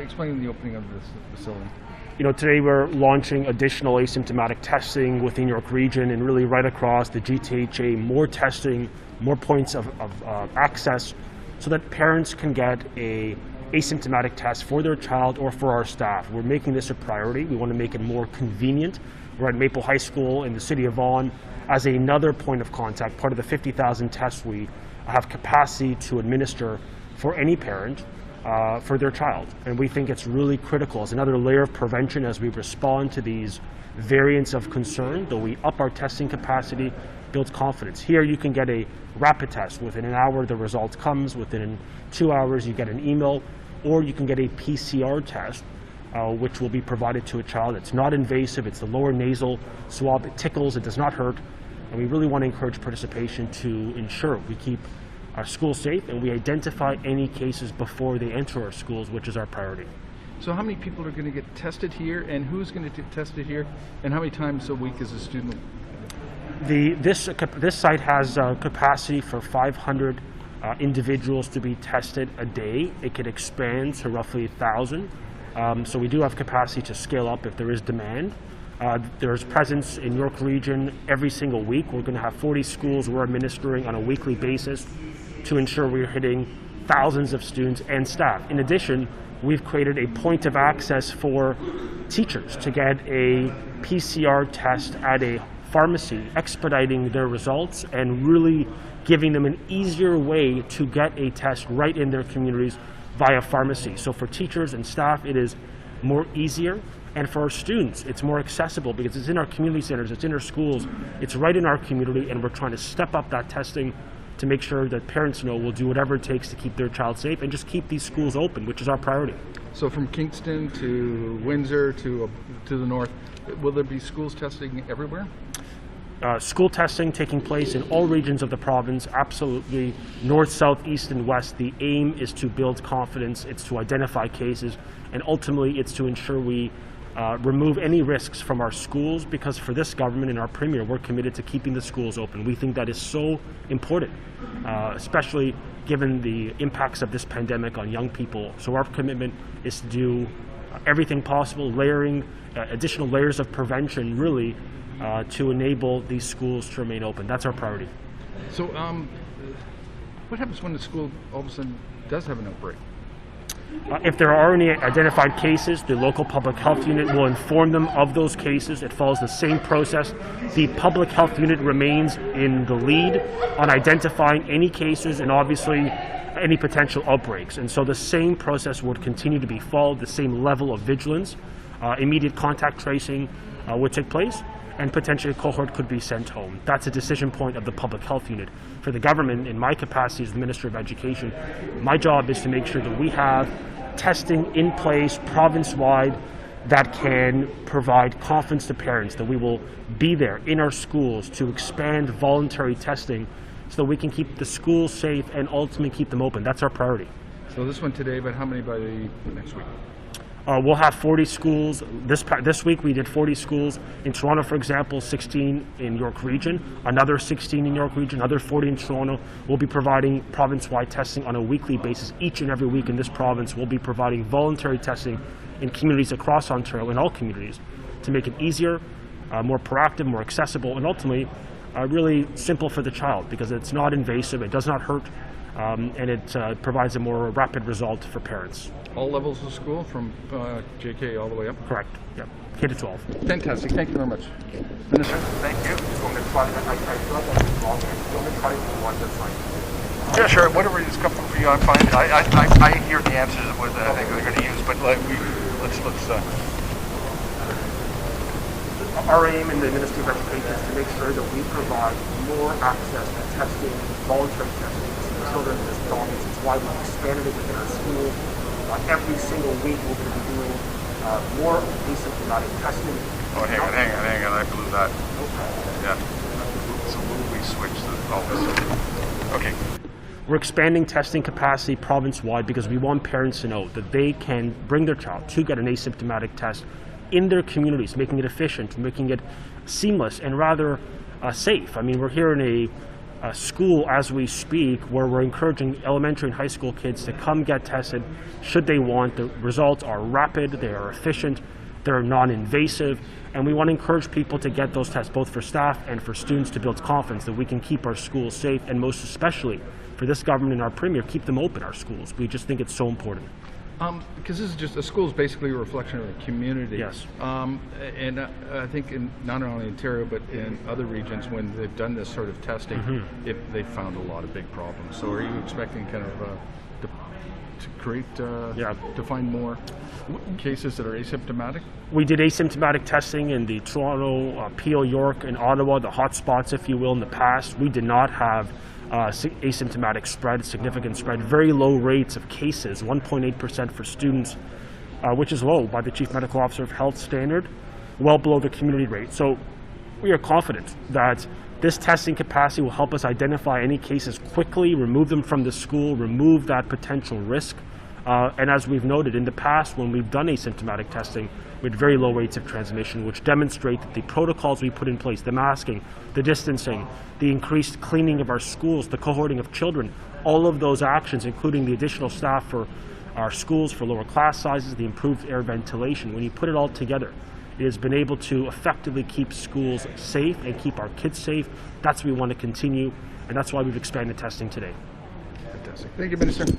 explain the opening of this facility. Today we're launching additional asymptomatic testing within York Region and really right across the GTHA, more testing, more points of access so that parents can get a asymptomatic test for their child or for our staff. We're making this a priority. We want to make it more convenient. We're at Maple High School in the city of Vaughan as another point of contact, part of the 50,000 tests we have capacity to administer for any parent for their child. And we think it's really critical as another layer of prevention as we respond to these variants of concern, though we up our testing capacity, build confidence. Here you can get a rapid test. Within an hour the result comes, within 2 hours you get an email, or you can get a PCR test which will be provided to a child. It's not invasive, it's the lower nasal swab, it tickles, it does not hurt, and we really want to encourage participation to ensure we keep our schools safe and we identify any cases before they enter our schools, which is our priority. So how many people are going to get tested here, and who's going to get tested here, and how many times a week is a student? This site has capacity for 500 individuals to be tested a day. It could expand to roughly 1,000. So we do have capacity to scale up if there is demand. There's presence in York Region every single week. We're going to have 40 schools we're administering on a weekly basis to ensure we're hitting thousands of students and staff. In addition, we've created a point of access for teachers to get a PCR test at a pharmacy, expediting their results and really giving them an easier way to get a test right in their communities via pharmacy. So for teachers and staff, it is more easier. And for our students, it's more accessible because it's in our community centers, it's in our schools, it's right in our community, and we're trying to step up that testing to make sure that parents know we'll do whatever it takes to keep their child safe and just keep these schools open, which is our priority. So from Kingston to Windsor to the north, will there be schools testing everywhere? School testing taking place in all regions of the province, absolutely, north, south, east, and west. The aim is to build confidence, it's to identify cases, and ultimately it's to ensure we remove any risks from our schools, because for this government and our Premier, we're committed to keeping the schools open. We think that is so important, especially given the impacts of this pandemic on young people. So our commitment is to do everything possible, layering additional layers of prevention, really, to enable these schools to remain open. That's our priority. So what happens when the school all of a sudden does have an outbreak? If there are any identified cases, the local public health unit will inform them of those cases. It follows the same process. The public health unit remains in the lead on identifying any cases and obviously any potential outbreaks. And so the same process would continue to be followed, the same level of vigilance. Immediate contact tracing would take place, and potentially a cohort could be sent home. That's a decision point of the public health unit. For the government, in my capacity as the Minister of Education, my job is to make sure that we have testing in place province-wide that can provide confidence to parents, that we will be there in our schools to expand voluntary testing so that we can keep the schools safe and ultimately keep them open. That's our priority. So this one today, but how many by the next week? We'll have 40 schools. This week we did 40 schools. In Toronto, for example, 16 in York Region, another 16 in York Region, another 40 in Toronto. We'll be providing province-wide testing on a weekly basis. Each and every week in this province, we'll be providing voluntary testing in communities across Ontario, in all communities, to make it easier, more proactive, more accessible, and ultimately really simple for the child, because it's not invasive, it does not hurt, and it provides a more rapid result for parents. All levels of school, from JK all the way up? Correct, yep, K to 12. Fantastic, thank you very much. Minister? Thank you. Yeah, sure, whatever is comfortable for you, I'm fine. I hear the answers of what I think they're going to use, but let's Our aim in the Ministry of Education is to make sure that we provide more access to testing, voluntary testing to children in this province. It's why we've expanded it within our schools. Every single week we're going to be doing more asymptomatic testing. Oh, hang on, I blew that. Okay. Yeah. So will we switch all this? Okay. We're expanding testing capacity province-wide because we want parents to know that they can bring their child to get an asymptomatic test in their communities, making it efficient, making it seamless and rather safe. I mean, we're here in school as we speak, where we're encouraging elementary and high school kids to come get tested should they want. The results are rapid, they are efficient, they're non-invasive, and we want to encourage people to get those tests, both for staff and for students, to build confidence that we can keep our schools safe, and most especially for this government and our premier, keep them open, our schools. We just think it's so important. Because this is just, a school is basically a reflection of the community. Yes. And I think in not only Ontario, but in other regions, when they've done this sort of testing, they've found a lot of big problems. So are you expecting kind of to create, to find more cases that are asymptomatic? We did asymptomatic testing in the Toronto, Peel, York, and Ottawa, the hot spots, if you will, in the past. We did not have asymptomatic spread, significant spread, very low rates of cases, 1.8% for students, which is low by the Chief Medical Officer of Health standard, well below the community rate. So we are confident that this testing capacity will help us identify any cases quickly, remove them from the school, remove that potential risk. And as we've noted in the past, when we've done asymptomatic testing, we had very low rates of transmission, which demonstrate that the protocols we put in place, the masking, the distancing, the increased cleaning of our schools, the cohorting of children, all of those actions, including the additional staff for our schools, for lower class sizes, the improved air ventilation, when you put it all together, it has been able to effectively keep schools safe and keep our kids safe. That's what we want to continue, and that's why we've expanded testing today. Fantastic. Thank you, Minister.